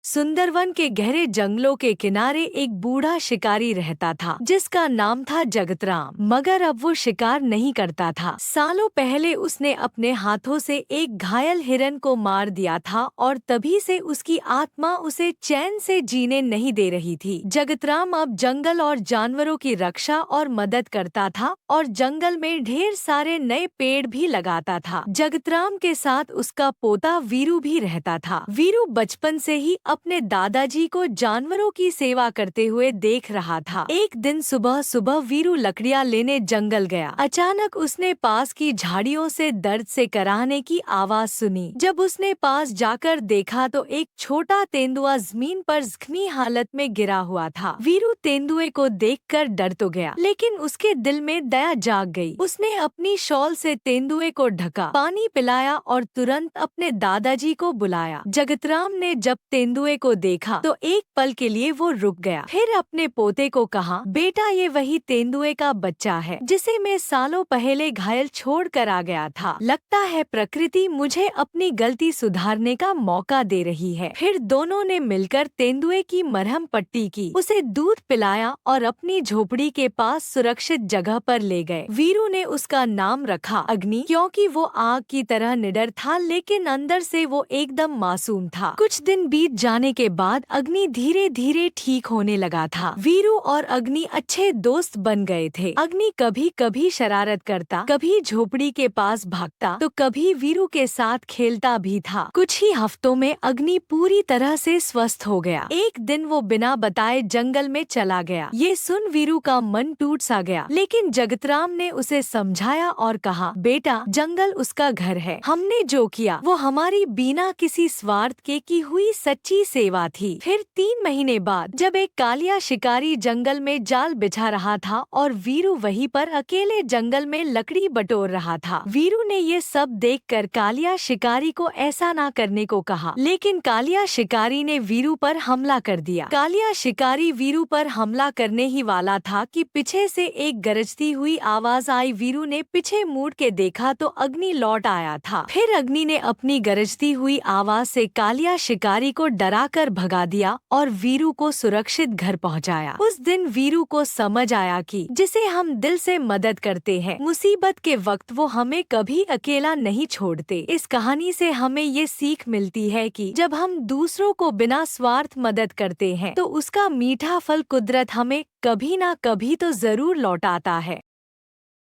सुंदरवन के गहरे जंगलों के किनारे एक बूढ़ा शिकारी रहता था जिसका नाम था जगतराम। मगर अब वो शिकार नहीं करता था। सालों पहले उसने अपने हाथों से एक घायल हिरन को मार दिया था और तभी से उसकी आत्मा उसे चैन से जीने नहीं दे रही थी। जगतराम अब जंगल और जानवरों की रक्षा और मदद करता था और जंगल में ढेर सारे नए पेड़ भी लगाता था। जगतराम के साथ उसका पोता वीरू भी रहता था। वीरू बचपन से ही अपने दादाजी को जानवरों की सेवा करते हुए देख रहा था। एक दिन सुबह सुबह वीरू लकड़ियां लेने जंगल गया। अचानक उसने पास की झाड़ियों से दर्द से कराहने की आवाज सुनी। जब उसने पास जाकर देखा तो एक छोटा तेंदुआ जमीन पर जख्मी हालत में गिरा हुआ था। वीरू तेंदुए को देखकर डर तो गया, लेकिन उसके दिल में दया जाग गई। उसने अपनी शॉल से तेंदुए को ढका, पानी पिलाया और तुरंत अपने दादाजी को बुलाया। जगतराम ने जब तेंदुए को देखा तो एक पल के लिए वो रुक गया। फिर अपने पोते को कहा, बेटा ये वही तेंदुए का बच्चा है जिसे मैं सालों पहले घायल छोड़ कर आ गया था। लगता है प्रकृति मुझे अपनी गलती सुधारने का मौका दे रही है। फिर दोनों ने मिलकर तेंदुए की मरहम पट्टी की, उसे दूध पिलाया और अपनी झोपड़ी के पास सुरक्षित जगह पर ले गए। वीरू ने उसका नाम रखा अग्नि, क्योंकि वो आग की तरह निडर था लेकिन अंदर से वो एकदम मासूम था। कुछ दिन बीत जाने के बाद अग्नि धीरे धीरे ठीक होने लगा था। वीरू और अग्नि अच्छे दोस्त बन गए थे। अग्नि कभी कभी शरारत करता, कभी झोपड़ी के पास भागता तो कभी वीरू के साथ खेलता भी था। कुछ ही हफ्तों में अग्नि पूरी तरह से स्वस्थ हो गया। एक दिन वो बिना बताए जंगल में चला गया। ये सुन वीरू का मन टूट सा गया, लेकिन जगतराम ने उसे समझाया और कहा, बेटा जंगल उसका घर है। हमने जो किया वो हमारी बिना किसी स्वार्थ के की हुई सच्ची सेवा थी। फिर 3 महीने बाद जब एक कालिया शिकारी जंगल में जाल बिछा रहा था और वीरू वहीं पर अकेले जंगल में लकड़ी बटोर रहा था। वीरू ने ये सब देखकर कालिया शिकारी को ऐसा ना करने को कहा, लेकिन कालिया शिकारी ने वीरू पर हमला कर दिया। कालिया शिकारी वीरू पर हमला करने ही वाला था कि पीछे से एक गरजती हुई आवाज आई। वीरू ने पीछे मुड़ के देखा तो अग्नि लौट आया था। फिर अग्नि ने अपनी गरजती हुई आवाज से कालिया शिकारी को डरा कर भगा दिया और वीरू को सुरक्षित घर पहुंचाया। उस दिन वीरू को समझ आया कि जिसे हम दिल से मदद करते हैं, मुसीबत के वक्त वो हमें कभी अकेला नहीं छोड़ते। इस कहानी से हमें ये सीख मिलती है कि जब हम दूसरों को बिना स्वार्थ मदद करते हैं तो उसका मीठा फल कुदरत हमें कभी ना कभी तो जरूर लौटाता है।